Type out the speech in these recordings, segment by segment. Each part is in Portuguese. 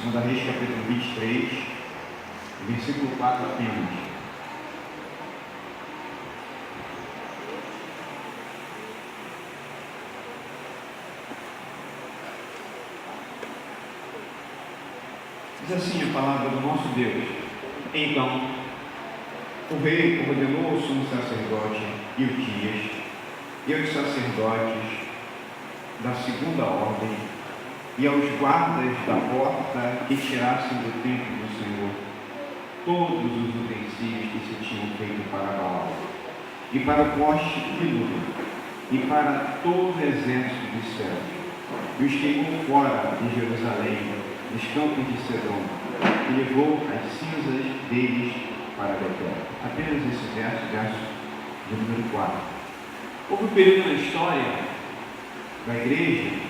2 Reis, capítulo 23, versículo 4 apenas. Diz assim a palavra do nosso Deus: Então, o rei ordenou ao sumo sacerdote Hilquias e aos sacerdotes da segunda ordem e aos guardas da porta que tirassem do templo do Senhor todos os utensílios que se tinham feito para Baal, e para o poste de luz, e para todo o exército dos céus, e os queimou fora de Jerusalém, nos campos de Sedom, e levou as cinzas deles para Betel. Apenas esse verso de número 4. Houve um período na história da igreja,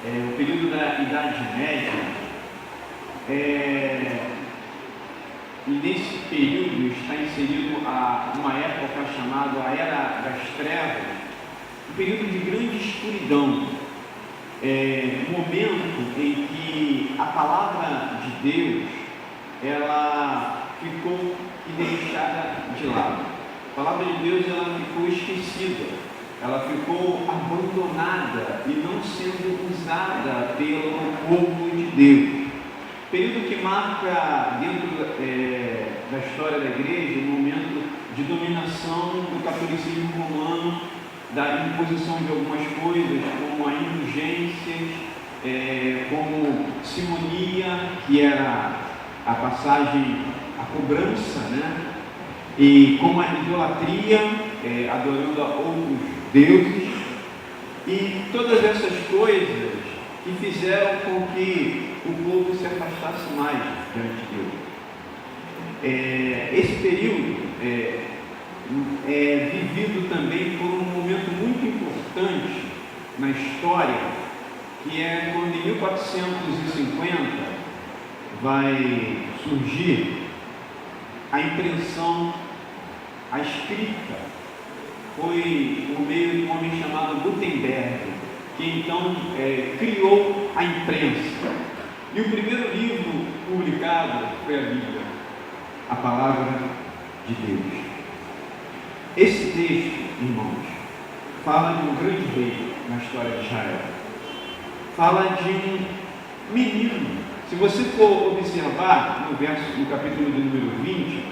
o período da Idade Média, e nesse período está inserido uma época chamada a Era das Trevas, um período de grande escuridão, um momento em que a palavra de Deus ela ficou deixada de lado. A palavra de Deus ela ficou esquecida, ela ficou abandonada e não sendo usada pelo povo de Deus. Período que marca dentro da história da igreja um momento de dominação do catolicismo romano, da imposição de algumas coisas, como a indulgências, como simonia, que era a passagem, a cobrança, né? E como a idolatria, adorando a outros deuses, e todas essas coisas que fizeram com que o povo se afastasse mais diante de Deus. Esse período é vivido também por um momento muito importante na história, que é quando em 1450 vai surgir a impressão, a escrita. Foi por meio de um homem chamado Gutenberg, que então criou a imprensa. E o primeiro livro publicado foi a Bíblia, a palavra de Deus. Esse texto, irmãos, fala de um grande rei na história de Israel. Fala de um menino. Se você for observar no capítulo de número 20,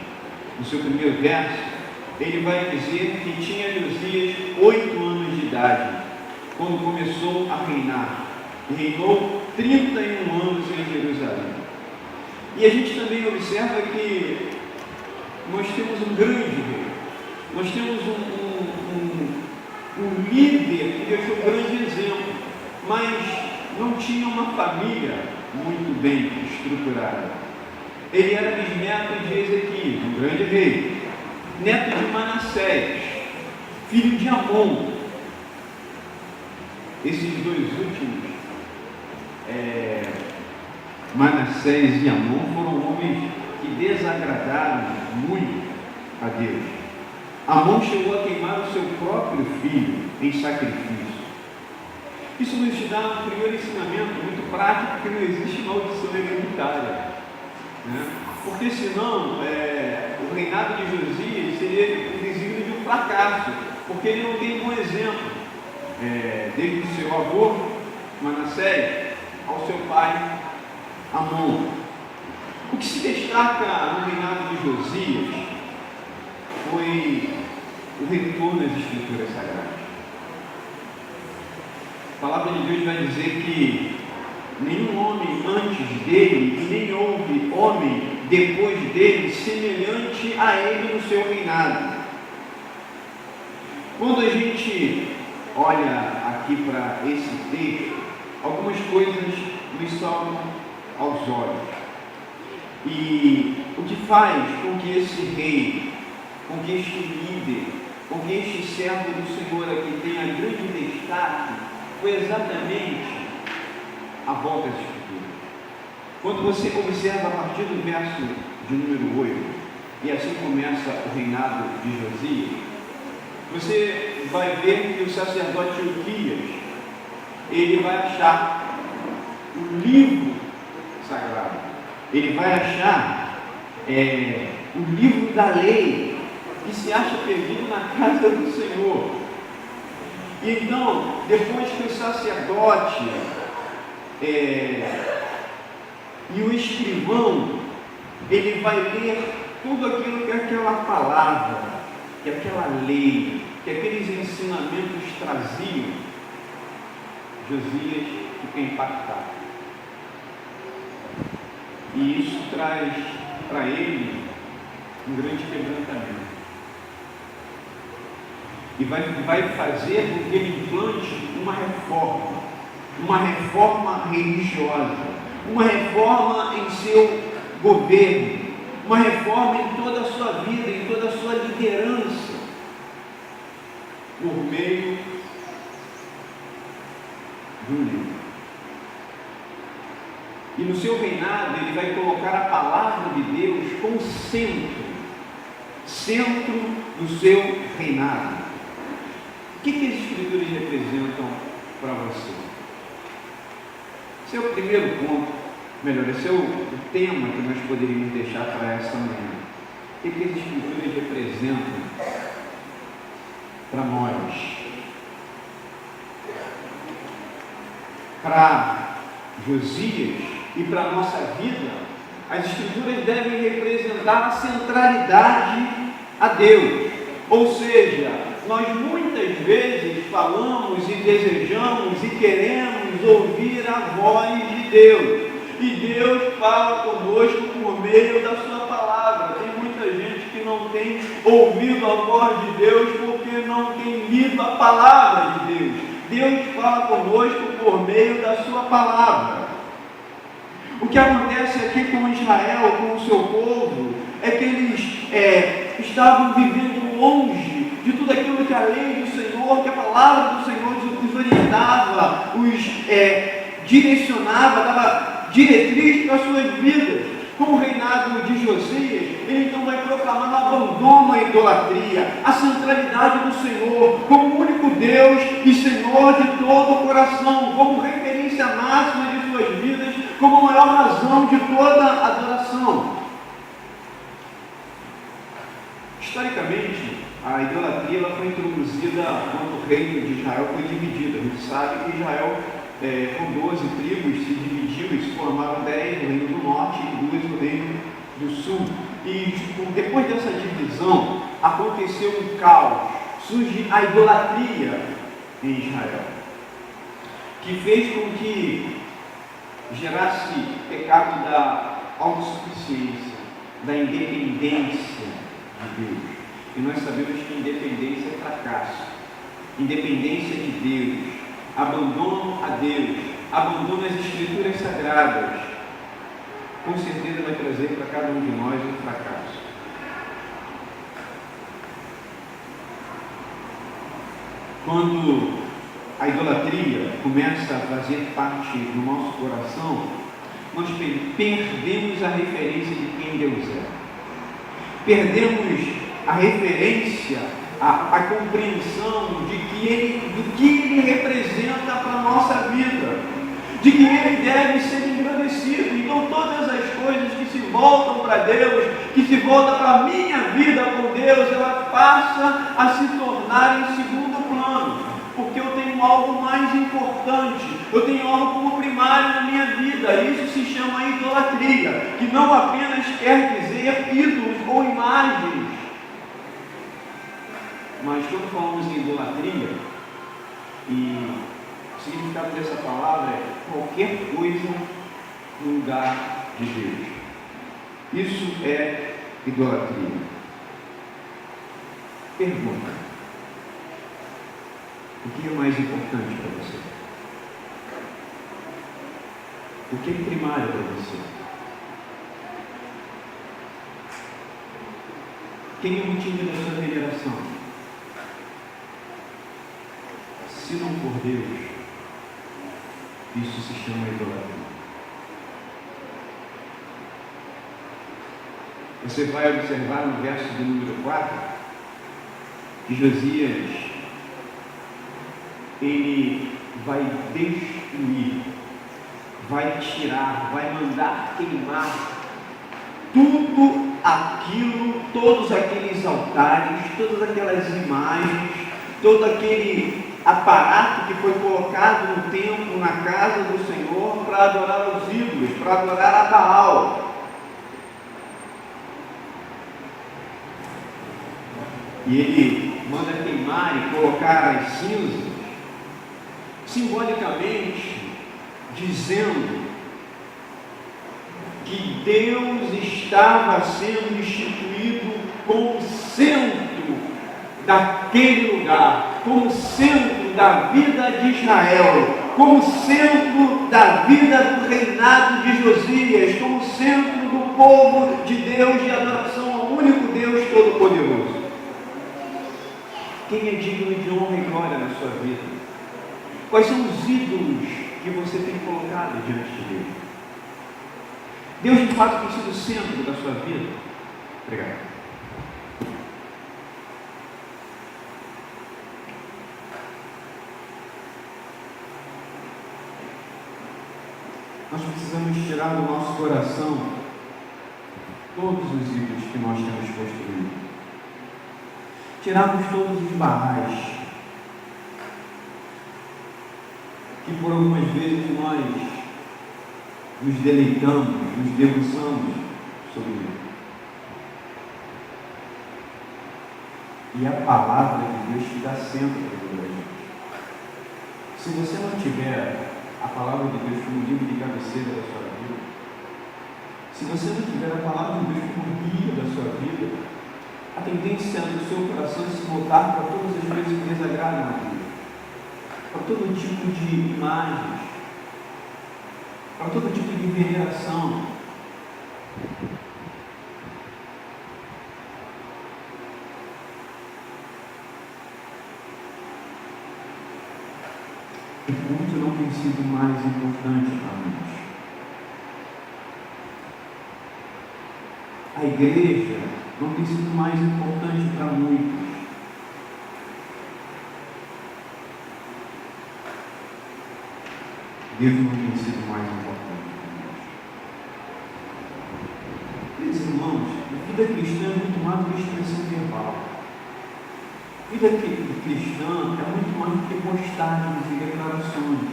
no seu primeiro verso, ele vai dizer que tinha Josias 8 anos de idade, quando começou a reinar. E reinou 31 anos em Jerusalém. E a gente também observa que nós temos um grande rei. Nós temos um líder que deixou um grande exemplo, mas não tinha uma família muito bem estruturada. Ele era bisneto de Ezequias, um grande rei, neto de Manassés, filho de Amon. Esses dois últimos, Manassés e Amon, foram homens que desagradaram muito a Deus. Amon chegou a queimar o seu próprio filho em sacrifício. Isso nos dá um primeiro ensinamento muito prático, que não existe maldição hereditária, né? Porque senão o reinado de Josias seria o desígnio de um fracasso, porque ele não tem bom exemplo, desde o seu avô Manassés ao seu pai Amon. O que se destaca no reinado de Josias foi o retorno às Escrituras Sagradas. A palavra de Deus vai dizer que nenhum homem antes dele, e nem houve homem depois dele semelhante a ele no seu reinado. Quando a gente olha aqui para esse texto, algumas coisas nos saltam aos olhos. E o que faz com que esse rei, com que este líder, com que este servo do Senhor aqui tenha grande destaque, foi exatamente a volta às Escrituras. Quando você observa a partir do verso de número 8, e assim começa o reinado de Josias, você vai ver que o sacerdote Hilquias, ele vai achar o livro sagrado. Ele vai achar o livro da lei, que se acha perdido na casa do Senhor. E então, depois que o sacerdote e o escrivão, ele vai ler tudo aquilo que aquela palavra, que aquela lei, que aqueles ensinamentos traziam, Josias fica impactado. E isso traz para ele um grande quebrantamento. E vai fazer com que ele implante uma reforma religiosa, uma reforma em seu governo, uma reforma em toda a sua vida, em toda a sua liderança, por meio do livro. E no seu reinado ele vai colocar a palavra de Deus como centro do seu reinado. O que as Escrituras representam para você? Esse é o primeiro ponto, esse é o tema que nós poderíamos deixar para esta manhã. O que as Escrituras representam para nós? Para Josias e para a nossa vida, as Escrituras devem representar a centralidade a Deus. Ou seja, nós muitas vezes falamos e desejamos e queremos ouvir a voz de Deus. E Deus fala conosco por meio da sua palavra. Tem muita gente que não tem ouvido a voz de Deus porque não tem lido a palavra de Deus. Deus fala conosco por meio da sua palavra. O que acontece aqui com Israel, com o seu povo, é que eles estavam vivendo longe de tudo aquilo que a lei do Senhor, que a palavra do Senhor os orientava, os direcionava, dava diretriz para as suas vidas. Com o reinado de Josias, ele então vai proclamar o abandono à idolatria, a centralidade do Senhor, como o único Deus e Senhor de todo o coração, como referência máxima de suas vidas, como a maior razão de toda a adoração. Historicamente, a idolatria ela foi introduzida quando o reino de Israel foi dividido. A gente sabe que Israel, com 12 tribos, se dividiu e se formaram 10 no reino do norte e 2 no reino do sul. E depois dessa divisão, aconteceu um caos. Surge a idolatria em Israel, que fez com que gerasse pecado da autossuficiência, da independência de Deus. E nós sabemos que independência é fracasso. Independência de Deus, abandono a Deus, abandono às Escrituras Sagradas, com certeza vai trazer para cada um de nós um fracasso. Quando a idolatria começa a fazer parte do nosso coração, nós perdemos a referência de quem Deus é. Perdemos a referência, a compreensão do que Ele representa para a nossa vida, de que Ele deve ser engrandecido. Então todas as coisas que se voltam para Deus, que se voltam para a minha vida com Deus, ela passa a se tornar em segundo plano, porque eu tenho algo mais importante, eu tenho algo como primário na minha vida. Isso se chama idolatria, que não apenas quer dizer ídolos ou imagens, mas quando falamos em idolatria, e o significado dessa palavra é qualquer coisa no lugar de Deus. Isso é idolatria. Pergunta: o que é mais importante para você? O que é primário para você? Quem é o motivo da sua veneração? Se não for Deus, isso se chama idolatria. Você vai observar no verso de número 4 que Josias ele vai destruir vai tirar, vai mandar queimar tudo aquilo, todos aqueles altares, todas aquelas imagens, todo aquele aparato que foi colocado no templo, na casa do Senhor, para adorar os ídolos, para adorar a Baal. E ele manda queimar e colocar as cinzas, simbolicamente dizendo que Deus estava sendo instituído como centro daquele lugar, como centro da vida de Israel, como centro da vida do reinado de Josias, como centro do povo de Deus, de adoração ao único Deus Todo-Poderoso. Quem é digno de honra e glória na sua vida? Quais são os ídolos que você tem colocado diante de Deus? Deus de fato tem sido o centro da sua vida? Obrigado. Nós precisamos tirar do nosso coração todos os ídolos que nós temos construído. Tirarmos todos os barrais que por algumas vezes nós nos deleitamos, nos debruçamos sobre ele. E a palavra de Deus te dá sempre para a gente. Se você não tiver a palavra de Deus como livro de cabeceira da sua vida, se você não tiver a palavra de Deus como guia da sua vida, a tendência do seu coração é se voltar para todas as coisas que desagradam a Deus, para todo tipo de imagens, para todo tipo de veneração. O culto não tem sido mais importante para nós. A igreja não tem sido mais importante para muitos. Deus não tem sido mais importante para nós. Meus irmãos, a vida cristã é muito mais do que expressão verbal. A vida cristã é muito mais do que postagens e declarações.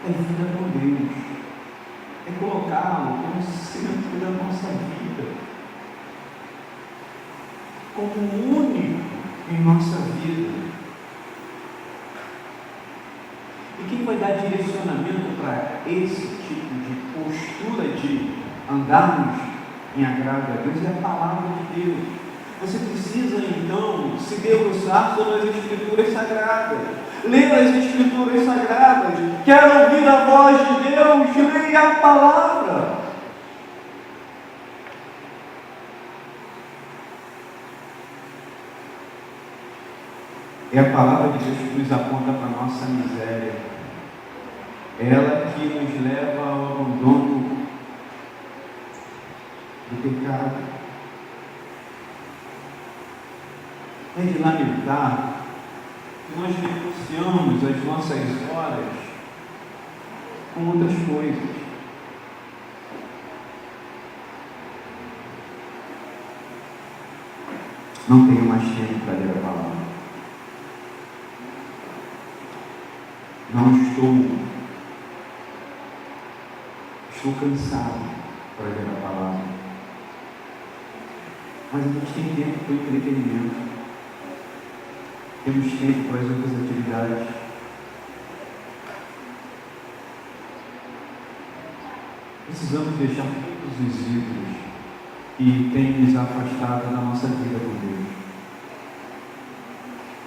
É vida com Deus. É colocá-lo como centro da nossa vida, como único em nossa vida. E quem vai dar direcionamento para esse tipo de postura de andarmos em agrado a Deus é a palavra de Deus. Você precisa então se debruçar sobre as Escrituras Sagradas, ler as Escrituras Sagradas. Quer ouvir a voz de Deus? Leia a palavra. É a palavra de Deus que nos aponta para a nossa miséria. É ela que nos leva ao abandono do pecado. É de lamentar que nós negociamos as nossas horas com outras coisas. Não tenho mais tempo para ler a palavra. Não estou cansado para ler a palavra. Mas a gente tem tempo para o entretenimento. Temos tempo para as outras atividades. Precisamos deixar todos os ídolos que têm nos afastado da nossa vida com Deus.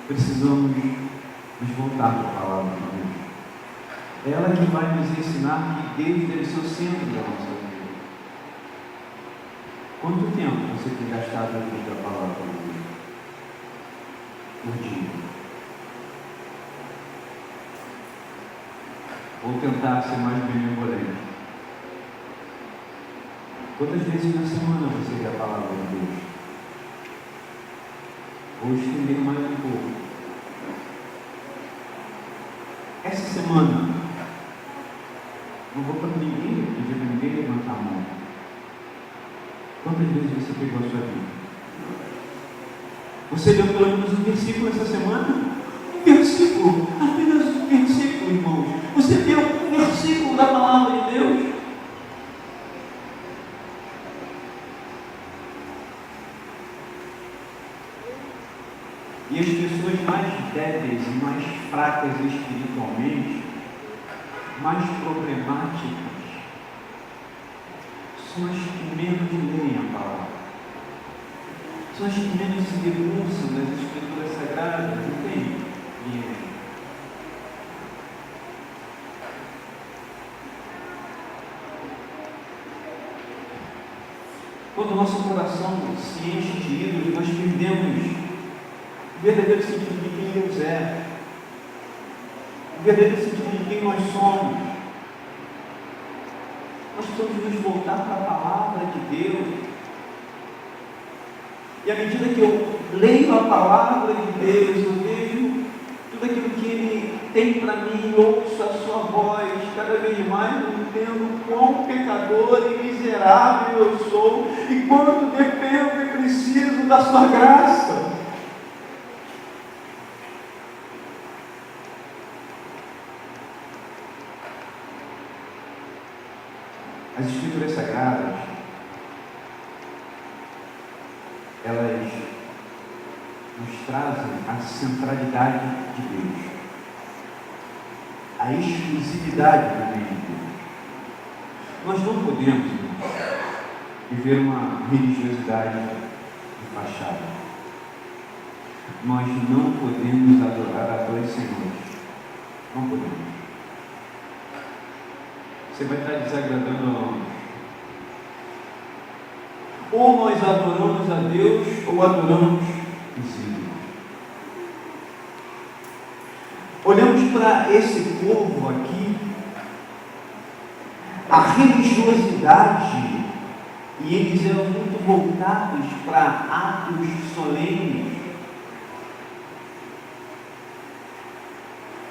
Precisamos nos voltar para a palavra de Deus. É ela que vai nos ensinar que Deus deve ser o centro da nossa vida. Quanto tempo você tem gastado a vida da palavra de Deus? Por dia. Vou tentar ser mais benevolente. Quantas vezes na semana você lê a palavra de Deus? Vou estender mais um pouco. Essa semana, Não vou para ninguém pedir para ninguém levantar a mão. Quantas vezes você pegou a sua Bíblia? Você leu pelo menos um versículo essa semana? Um versículo, apenas um versículo, irmãos. Você leu um versículo da palavra de Deus? E as pessoas mais débeis e mais fracas espiritualmente, mais problemáticas, são as que menos leem a palavra. São as que menos se debruçam das Escrituras Sagradas. Não tem ninguém. Quando o nosso coração se enche de ídolos, nós perdemos o verdadeiro sentido de quem Deus é, o verdadeiro sentido de quem nós somos. Nós precisamos nos voltar para a palavra de Deus. E à medida que eu leio a palavra de Deus, eu vejo tudo aquilo que Ele tem para mim, ouço a sua voz, cada vez mais eu entendo quão pecador e miserável eu sou e quanto dependo e preciso da sua graça. As Escrituras Sagradas, elas nos trazem a centralidade de Deus, a exclusividade do reino de Deus. Nós não podemos, irmãos, viver uma religiosidade de fachada. Nós não podemos adorar a dois senhores. Não podemos. Você vai estar desagradando a nós. Ou nós adoramos a Deus, ou adoramos os ídolos. Olhamos para esse povo aqui, a religiosidade, e eles eram muito voltados para atos solenes,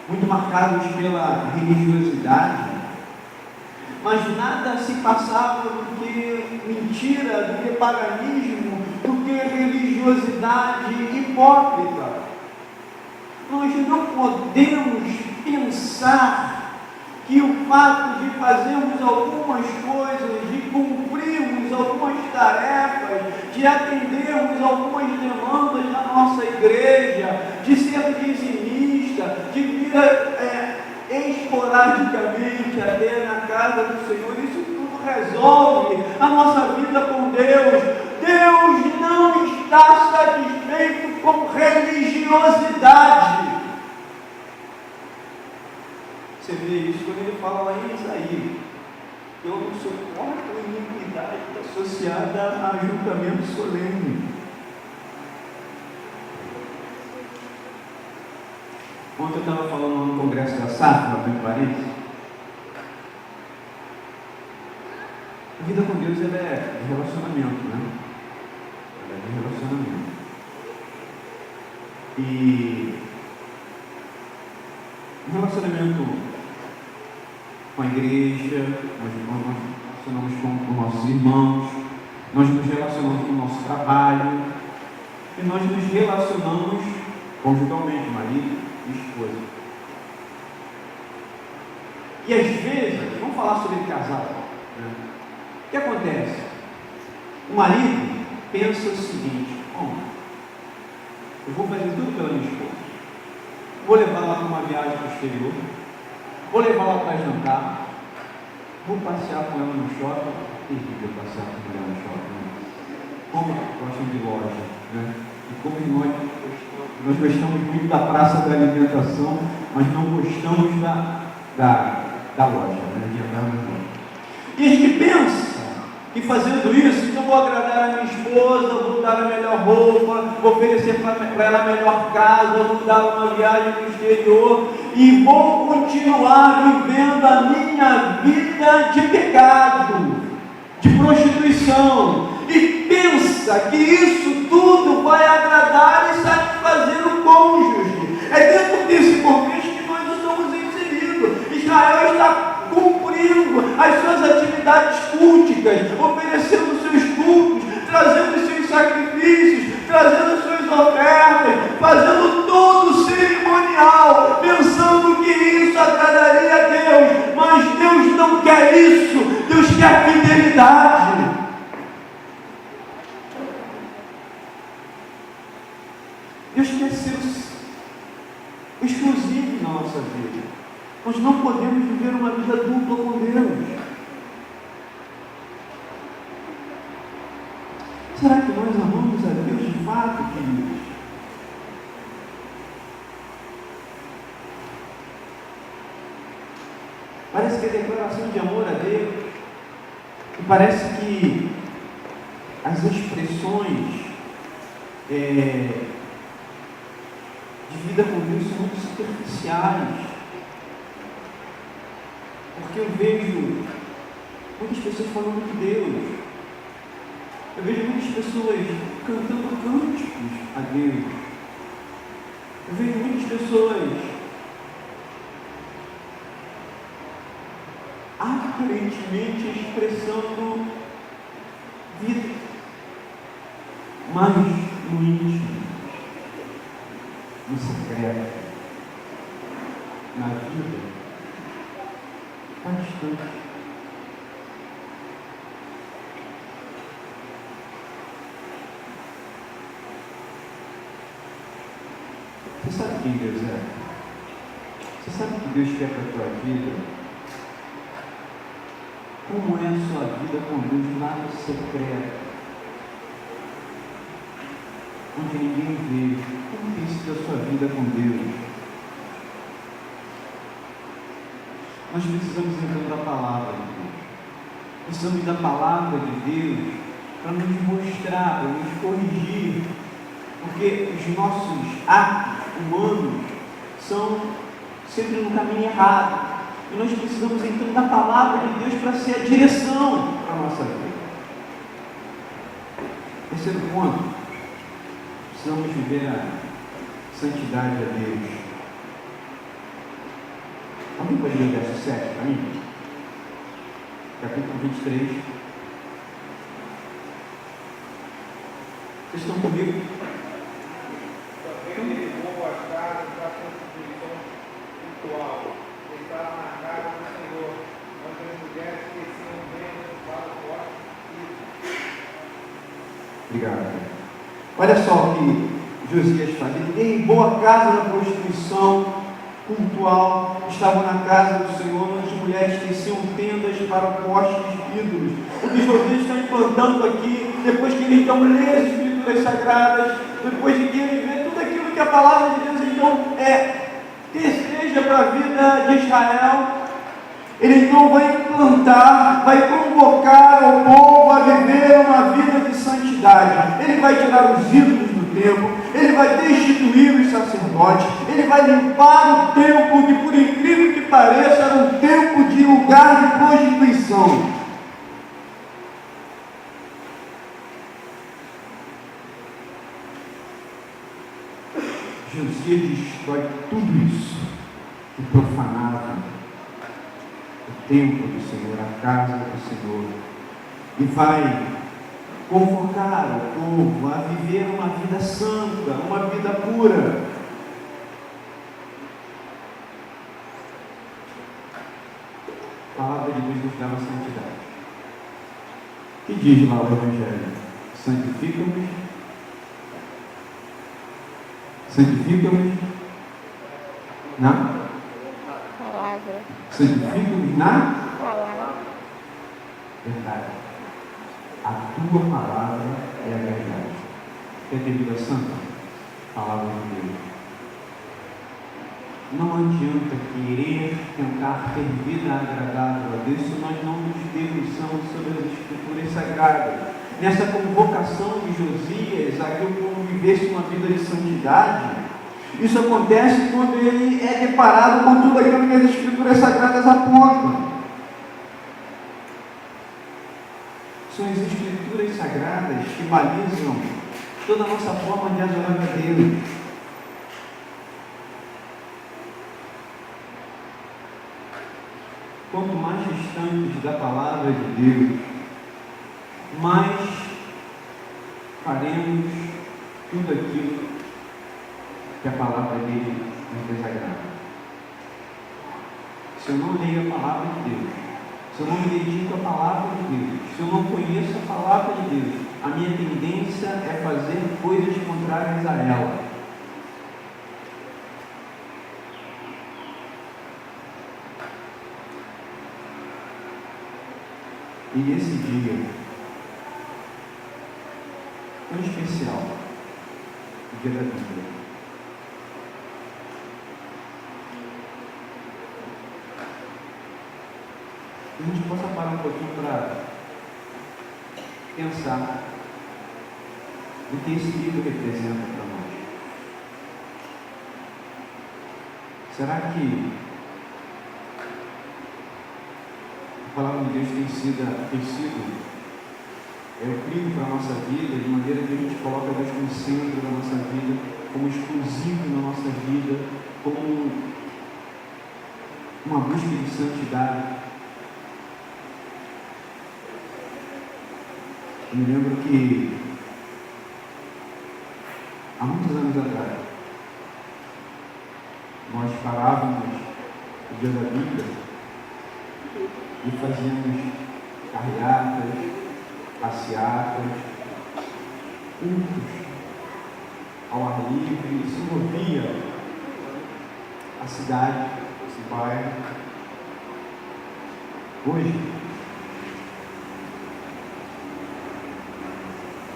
muito marcados pela religiosidade. Mas nada se passava do que mentira, do que paganismo, do que religiosidade hipócrita. Nós não podemos pensar que o fato de fazermos algumas coisas, de cumprirmos algumas tarefas, de atendermos algumas demandas da nossa igreja, de ser dizimista, de vir esporadicamente até na casa do Senhor, isso tudo resolve a nossa vida com Deus. Deus não está satisfeito com religiosidade. Você vê isso quando ele fala lá em Isaías: eu não suporto a iniquidade associada a ajuntamento solene. Ontem eu estava falando no congresso da SAF, em Paris. A vida com Deus ela é de relacionamento, né? Ela é de relacionamento. E um relacionamento com a igreja, nós nos relacionamos com nossos irmãos, nós nos relacionamos com o nosso trabalho, e nós nos relacionamos conjugalmente, marido e esposa. E às vezes, vamos falar sobre casal, né? O que acontece? O marido pensa o seguinte: bom, eu vou fazer tudo pela minha esposa, vou levar ela para uma viagem para o exterior, vou levar ela para jantar, vou passear com ela no shopping. Terrível passear com ela no shopping, né? Como gostam de loja, né? E como nós gostamos muito da praça da alimentação, mas não gostamos da loja, né? De andar na loja. E a gente pensa que fazendo isso, então vou agradar a minha esposa, vou dar a melhor roupa, vou oferecer para ela a melhor casa, vou dar uma viagem para o exterior e vou continuar vivendo a minha vida de pecado, de prostituição, e pensa que isso tudo vai agradar e satisfazer o cônjuge. É dentro desse contexto que nós estamos inseridos. Israel está cumprindo atividades culticas, oferecendo seus cultos, trazendo seus sacrifícios, trazendo suas ofertas, fazendo todo o cerimonial, pensando que isso agradaria a Deus, mas Deus não quer isso, Deus quer fidelidade. Deus quer ser exclusivo na nossa vida. Nós não podemos viver uma vida dupla com Deus. Será que nós amamos a Deus de fato, queridos? Parece que a declaração de amor a Deus, e parece que as expressões de vida com Deus são muito superficiais. Porque eu vejo muitas pessoas falando de Deus. Eu vejo muitas pessoas cantando cânticos a Deus. Eu vejo muitas pessoas aparentemente expressando vida, mas no íntimo, no secreto, na vida, bastante. Você sabe quem Deus é? Você sabe o que Deus quer para a tua vida? Como é a sua vida com Deus lá no secreto? Onde ninguém vê. Como tem sido a sua vida com Deus? Nós precisamos então da palavra de Deus. Precisamos da palavra de Deus para nos mostrar, para nos corrigir. Porque os nossos atos humanos são sempre no caminho errado. E nós precisamos então da palavra de Deus para ser a direção para a nossa vida. Terceiro ponto, precisamos viver a santidade a Deus. Alguém pode ler o verso 7 para mim? Capítulo 23. Vocês estão comigo? Também levou as casas para a constituição ritual. Estava na casa do Senhor, onde as mulheres teciam vendas para o poste. Obrigado. Olha só o que Josias faz. Ele derribou a casa da prostituição cultual, estavam na casa do Senhor, onde as mulheres teciam tendas para postes ídolos. O que Josias está implantando aqui, depois que ele então lê as Escrituras Sagradas, depois de que ele vê tudo aquilo que a palavra de Deus então deseja para a vida de Israel, ele então vai implantar, vai convocar o povo a viver uma vida de santidade. Ele vai tirar os ídolos do templo, ele vai destituir os sacerdotes, ele vai limpar o templo, que por incrível que pareça era um templo de lugar de prostituição. Josias destrói tudo isso que profanava o templo do Senhor, a casa do Senhor, e vai convocar o povo a viver uma vida santa, uma vida pura. A palavra de Deus nos dava santidade. O que diz lá o Evangelho? Santifica-nos. Santifica-nos na palavra. Santifica-nos na Palavra. verdade. A tua palavra é a verdade. Quer ter vida santa? Palavra de Deus. Não adianta querer tentar ter vida agradável a Deus se nós não nos debruçamos sobre as Escrituras Sagradas. Nessa convocação de Josias a que o povo vivesse uma vida de santidade, isso acontece quando ele é deparado com tudo aquilo que as Escrituras Sagradas apontam. São as Escrituras Sagradas que balizam toda a nossa forma de adorar a Deus. Quanto mais distantes da palavra de Deus, mais faremos tudo aquilo que a palavra dele nos desagrada. Se eu não leio a palavra de Deus, se eu não me dedico à palavra de Deus, se eu não conheço a palavra de Deus, a minha tendência é fazer coisas contrárias a ela. E esse dia tão especial, o dia da Bíblia, que a gente possa parar um pouquinho para pensar o que esse livro representa para nós. Será que a palavra de Deus tem sido o crivo para a nossa vida, de maneira que a gente coloca Deus como centro da nossa vida, como exclusivo na nossa vida, como uma busca de santidade? Eu me lembro que há muitos anos atrás nós parávamos o dia da Bíblia e fazíamos carreatas, passeatas, cultos ao ar livre, se movia a cidade, esse bairro. Hoje,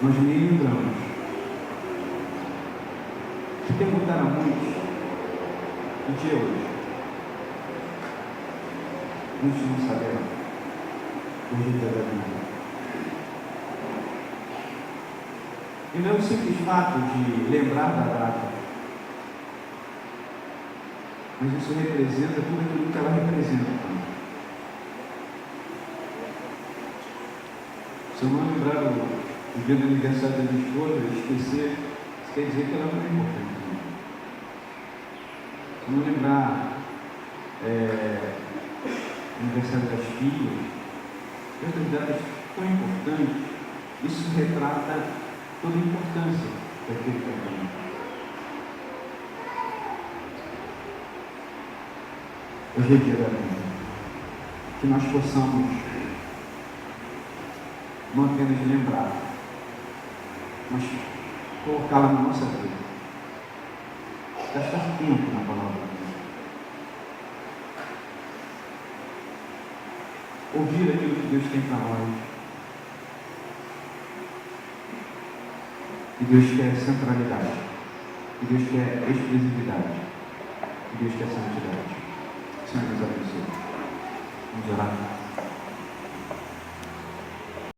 nós nem lembramos que perguntaram a muitos o dia é hoje. Muitos não saberão. Hoje é o dia da Bíblia. E não é o simples fato de lembrar da data, mas isso representa tudo aquilo que ela representa também. Se eu não lembrar o dia do aniversário da minha esposa, esquecer, isso quer dizer que ela não é importante. Se eu não lembrar o aniversário das filhas, outras datas tão importantes, isso retrata toda a importância daquele caminho. Hoje é dia da vida. Que nós possamos não apenas lembrar, mas colocá-la na nossa vida. Gastar tempo na palavra de Deus. Ouvir aquilo que Deus tem para nós. Que Deus quer centralidade. Que Deus quer exclusividade. Que Deus quer santidade. Senhor nos abençoe. Vamos orar.